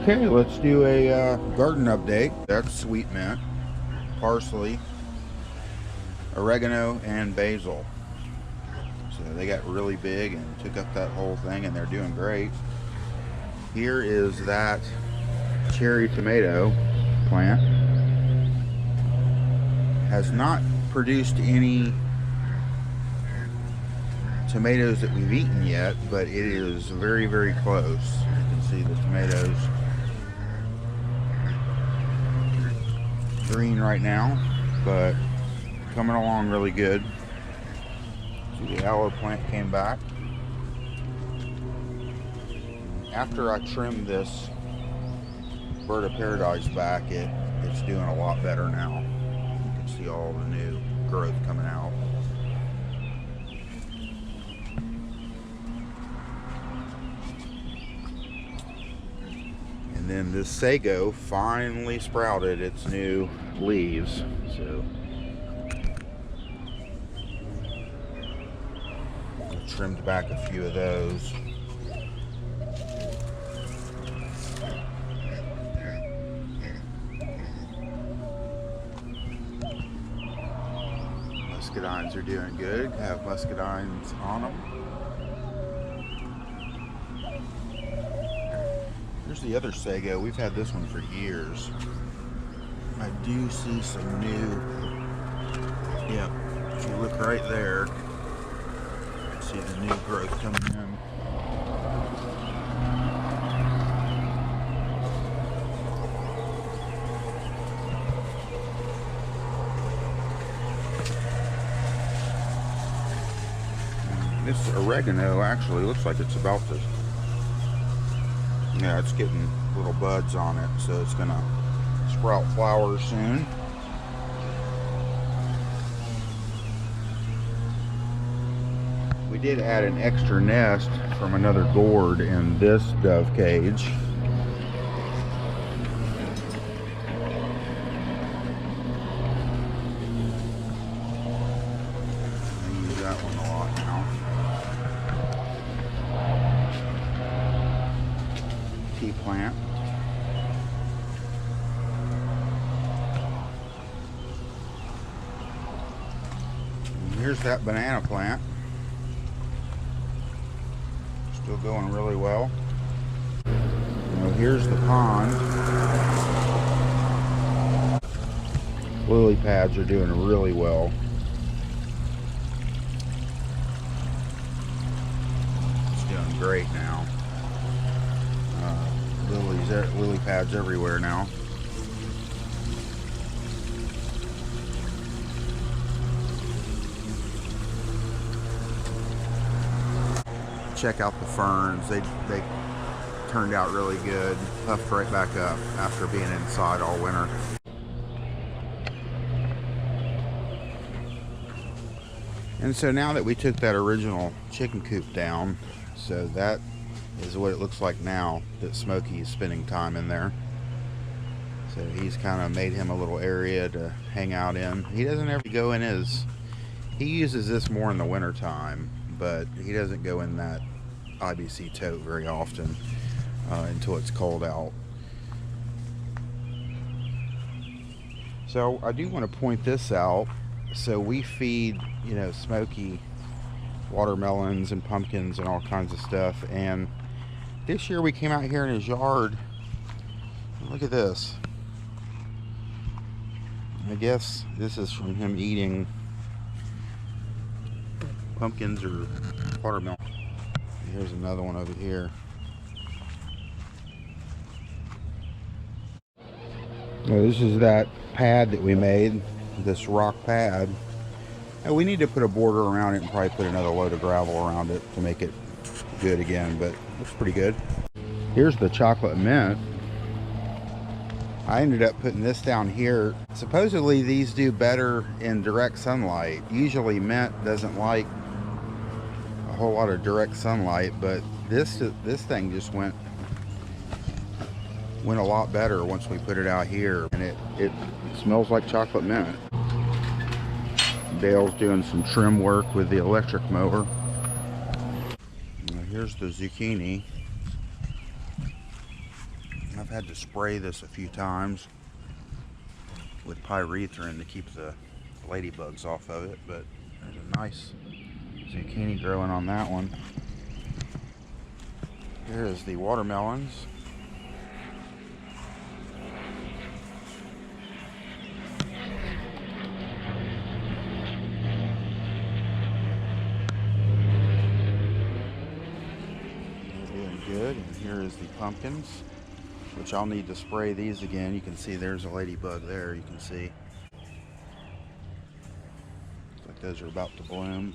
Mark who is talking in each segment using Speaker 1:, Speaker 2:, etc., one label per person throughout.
Speaker 1: Okay, let's do a garden update. That's sweet mint, parsley, oregano, and basil. So they got really big and took up that whole thing, and they're doing great. Here is that cherry tomato plant. Has not produced any tomatoes that we've eaten yet, but it is very, very close. You can see the tomatoes green right now, but coming along really good. See, the aloe plant came back. After I trimmed this bird of paradise back, it's doing a lot better now. You can see all the new growth coming out. And then this sago finally sprouted its new leaves. So I trimmed back a few of those. Muscadines are doing good. Have muscadines on them. Here's the other sago. We've had this one for years. I do see some new, yep, if you look right there, you can see the new growth coming in. This oregano actually looks like it's about to, yeah, it's getting little buds on it, so it's gonna sprout flowers soon. We did add an extra nest from another gourd in this dove cage. I use that one a lot now. Tea plant. And here's that banana plant. Still going really well. Now here's the pond. Lily pads are doing really well. It's doing great now. Lily pads everywhere now. Check out the ferns. They turned out really good. Puffed right back up after being inside all winter. And so now that we took that original chicken coop down, so that is what it looks like now that Smokey is spending time in there. So he's kind of made him a little area to hang out in. He doesn't ever go in he uses this more in the winter time, but he doesn't go in that IBC tote very often until it's cold out. So I do want to point this out. So we feed, you know, Smokey watermelons and pumpkins and all kinds of stuff, and this year we came out here in his yard. Look at this. I guess this is from him eating pumpkins or watermelon. Here's another one over here. Now this is that pad that we made, this rock pad. Now we need to put a border around it and probably put another load of gravel around it to make it good again, but looks pretty good. Here's the chocolate mint. I ended up putting this down here. Supposedly these do better in direct sunlight. Usually mint doesn't like a whole lot of direct sunlight, but this thing just went a lot better once we put it out here, and it smells like chocolate mint. Dale's doing some trim work with the electric mower. Now here's the zucchini. I've had to spray this a few times with pyrethrin to keep the ladybugs off of it, but there's a nice zucchini growing on that one. Here is the watermelons. They're doing good. And here is the pumpkins, which I'll need to spray these again. You can see there's a ladybug there. You can see. Looks like those are about to bloom.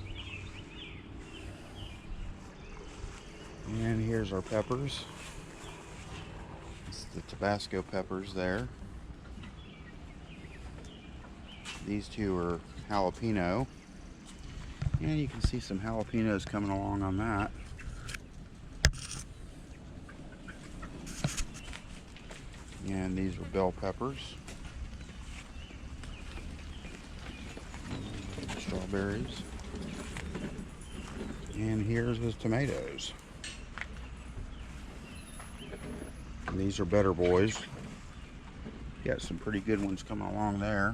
Speaker 1: And here's our peppers. It's the Tabasco peppers there. These two are jalapeno. And you can see some jalapenos coming along on that. And these are bell peppers. Strawberries. And here's the tomatoes. And these are better boys. Got some pretty good ones coming along there.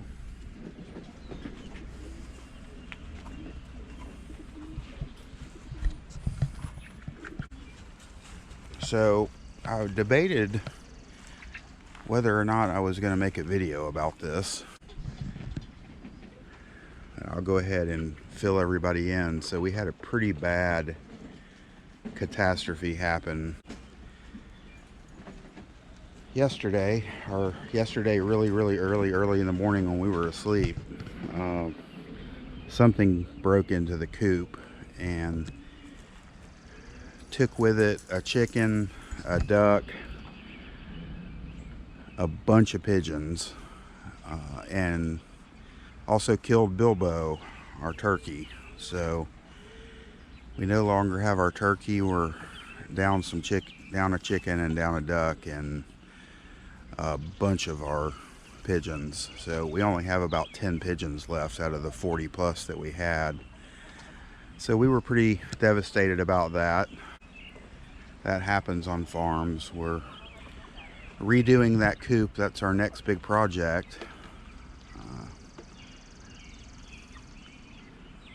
Speaker 1: So I debated whether or not I was going to make a video about this. I'll go ahead and fill everybody in. So we had a pretty bad catastrophe happen yesterday, really early in the morning when we were asleep. Something broke into the coop and took with it a chicken, a duck, a bunch of pigeons, and also killed Bilbo, our turkey. So we no longer have our turkey. We're down a chicken and down a duck and a bunch of our pigeons. So we only have about 10 pigeons left out of the 40 plus that we had. So we were pretty devastated about that. That happens on farms. We're redoing that coop. That's our next big project.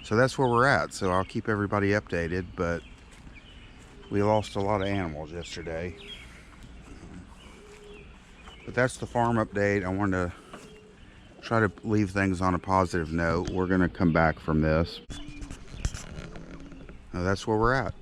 Speaker 1: So that's where we're at. So I'll keep everybody updated, but we lost a lot of animals yesterday. But that's the farm update. I wanted to try to leave things on a positive note. We're going to come back from this. That's where we're at.